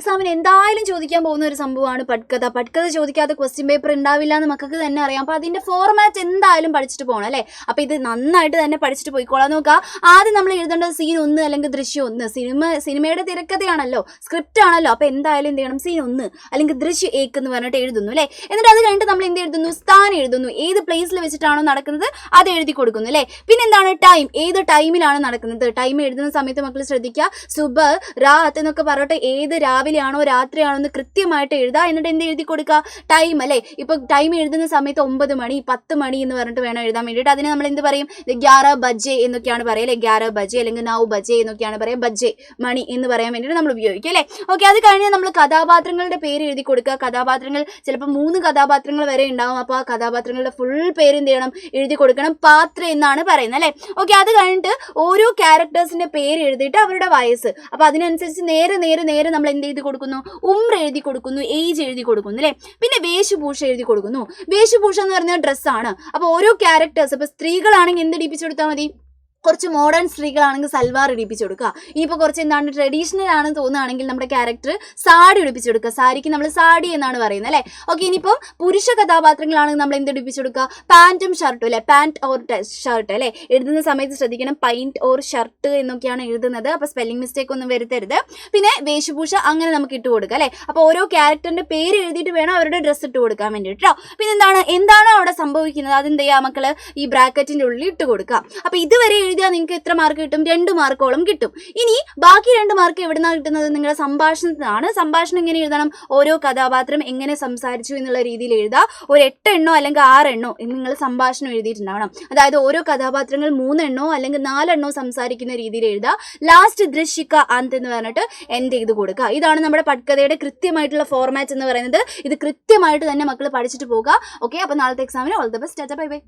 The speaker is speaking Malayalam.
എക്സാമിന് എന്തായാലും ചോദിക്കാൻ പോകുന്ന ഒരു സംഭവമാണ് പട്കഥ. പട്കഥ ചോദിക്കാത്ത ക്വസ്റ്റ്യൻ പേപ്പർ ഉണ്ടാവില്ല എന്ന് മക്കൾക്ക് തന്നെ അറിയാം. അപ്പോൾ അതിൻ്റെ ഫോർമാറ്റ് എന്തായാലും പഠിച്ചിട്ട് പോകണം അല്ലേ. അപ്പോൾ ഇത് നന്നായിട്ട് തന്നെ പഠിച്ചിട്ട് പോയിക്കോളാം. നോക്കുക, ആദ്യം നമ്മൾ എഴുതേണ്ടത് സീൻ 1 അല്ലെങ്കിൽ ദൃശ്യം 1. സിനിമയുടെ തിരക്കഥയാണല്ലോ, സ്ക്രിപ്റ്റ് ആണല്ലോ. അപ്പോൾ എന്തായാലും എന്ത് ചെയ്യണം, സീൻ 1 അല്ലെങ്കിൽ ദൃശ്യം 1 എന്ന് പറഞ്ഞിട്ട് എഴുതുന്നു അല്ലേ. എന്നിട്ട് അത് കഴിഞ്ഞിട്ട് നമ്മൾ എന്ത് എഴുതുന്നു, സ്ഥാനം എഴുതുന്നു. ഏത് പ്ലേസിൽ വെച്ചിട്ടാണോ നടക്കുന്നത് അത് എഴുതി കൊടുക്കുന്നു അല്ലേ. പിന്നെ എന്താണ് ടൈം, ഏത് ടൈമിലാണ് നടക്കുന്നത്. ടൈം എഴുതുന്ന സമയത്ത് മക്കൾ ശ്രദ്ധിക്കുക, സുബഹ് രാത്ത് എന്നൊക്കെ പറഞ്ഞിട്ട് ഏത് രാവിലെയാണോ രാത്രിയാണോ എന്ന് കൃത്യമായിട്ട് എഴുതുക. എന്നിട്ട് എന്ത് എഴുതി കൊടുക്കുക, ടൈം അല്ലേ. ഇപ്പോൾ ടൈം എഴുതുന്ന സമയത്ത് 9 മണി 10 മണി എന്ന് പറഞ്ഞിട്ട് വേണം എഴുതാൻ വേണ്ടിയിട്ട്. അതിന് നമ്മൾ എന്ത് പറയും, 11 ബജെ എന്നൊക്കെയാണ് പറയുക അല്ലേ. 11 ബജെ അല്ലെങ്കിൽ 9 ബജെ എന്നൊക്കെയാണ് പറയുക. ബജെ മണി എന്ന് പറയാൻ വേണ്ടിയിട്ട് നമ്മൾ ഉപയോഗിക്കും അല്ലേ. ഓക്കെ, അത് കഴിഞ്ഞ് നമ്മൾ കഥാപാത്രങ്ങളുടെ പേര് എഴുതി കൊടുക്കുക. കഥാപാത്രങ്ങൾ ചിലപ്പോൾ 3 കഥാപാത്രങ്ങൾ വരെ ഉണ്ടാവും. അപ്പോൾ ആ കഥാപാത്രങ്ങളുടെ ഫുൾ പേര് എന്ത് ചെയ്യണം, എഴുതി കൊടുക്കണം. പാത്ര എന്നാണ് പറയുന്നത് അല്ലേ. ഓക്കെ, അത് കഴിഞ്ഞിട്ട് ഓരോ ക്യാരക്ടേഴ്സിന്റെ പേര് എഴുതിയിട്ട് അവരുടെ വയസ്സ്, അപ്പോൾ അതിനനുസരിച്ച് നേരെ നമ്മൾ എന്ത് എഴുതി കൊടുക്കുന്നു, ഉംർ എഴുതി കൊടുക്കുന്നു, ഏജ് എഴുതി കൊടുക്കുന്നു അല്ലേ. പിന്നെ വേഷഭൂഷ എഴുതി കൊടുക്കുന്നു. വേഷഭൂഷ എന്ന് പറഞ്ഞാൽ ഡ്രസ്സാണ്. അപ്പോൾ ഓരോ ക്യാരക്ടേഴ്സ്, ഇപ്പോൾ സ്ത്രീകളാണെങ്കിൽ എന്ത് ഇടിപ്പിച്ചു കൊടുത്താൽ മതി, കുറച്ച് മോഡേൺ സ്ത്രീകളാണെങ്കിൽ സൽവാർ ഇടിപ്പിച്ചു കൊടുക്കുക. ഇനിയിപ്പോൾ കുറച്ച് എന്താണ് ട്രഡീഷണൽ ആണെന്ന് തോന്നുകയാണെങ്കിൽ നമ്മുടെ ക്യാരക്ടർ സാരി ഇടിപ്പിച്ചു കൊടുക്കുക. സാരിക്ക് നമ്മൾ സാരി എന്നാണ് പറയുന്നത് അല്ലേ. ഓക്കെ, ഇനിയിപ്പം പുരുഷ കഥാപാത്രങ്ങളാണെങ്കിൽ നമ്മൾ എന്ത് ഇടിപ്പിച്ചു കൊടുക്കുക, പാൻറ്റും ഷർട്ടും അല്ലേ. പാൻറ്റ് ഓർ ഷർട്ട് അല്ലേ. എഴുതുന്ന സമയത്ത് ശ്രദ്ധിക്കണം, പൈൻറ്റ് ഓർ ഷർട്ട് എന്നൊക്കെയാണ് എഴുതുന്നത്. അപ്പോൾ സ്പെല്ലിംഗ് മിസ്റ്റേക്ക് ഒന്നും വരുത്തരുത്. പിന്നെ വേഷഭൂഷ അങ്ങനെ നമുക്ക് ഇട്ട് കൊടുക്കുക അല്ലേ. അപ്പോൾ ഓരോ ക്യാരക്ടറിൻ്റെ പേര് എഴുതിയിട്ട് വേണം അവരുടെ ഡ്രസ്സ് ഇട്ട് കൊടുക്കാൻ വേണ്ടിയിട്ടോ. പിന്നെ എന്താണ് അവിടെ സംഭവിക്കുന്നത്, അതെന്ത് ചെയ്യുക മക്കൾ, ഈ ബ്രാക്കറ്റിൻ്റെ ഉള്ളിൽ ഇട്ട് കൊടുക്കുക. അപ്പോൾ ഇതുവരെ എഴുതിയാൽ നിങ്ങൾക്ക് എത്ര മാർക്ക് കിട്ടും, 2 മാർക്കോളം കിട്ടും. ഇനി ബാക്കി 2 മാർക്ക് എവിടുന്നാണ് കിട്ടുന്നത്, നിങ്ങളുടെ സംഭാഷണത്തിനാണ്. സംഭാഷണം എങ്ങനെ എഴുതണം, ഓരോ കഥാപാത്രം എങ്ങനെ സംസാരിച്ചു എന്നുള്ള രീതിയിൽ എഴുതുക. ഒരു 8 എണ്ണോ അല്ലെങ്കിൽ 6 എണ്ണോ നിങ്ങൾ സംഭാഷണം എഴുതിയിട്ടുണ്ടാവണം. അതായത് ഓരോ കഥാപാത്രങ്ങൾ 3 എണ്ണോ അല്ലെങ്കിൽ 4 എണ്ണോ സംസാരിക്കുന്ന രീതിയിൽ എഴുതുക. ലാസ്റ്റ് ദൃശ്യിക്ക അന്ത് എന്ന് പറഞ്ഞിട്ട് എൻഡ് ചെയ്ത് കൊടുക്കുക. ഇതാണ് നമ്മുടെ പട്കഥയുടെ കൃത്യമായിട്ടുള്ള ഫോർമാറ്റ് എന്ന് പറയുന്നത്. ഇത് കൃത്യമായിട്ട് തന്നെ മക്കൾ പഠിച്ചിട്ട് പോകുക. ഓക്കെ, അപ്പോൾ നാളത്തെ എക്സാമിന് all the best. Bye bye.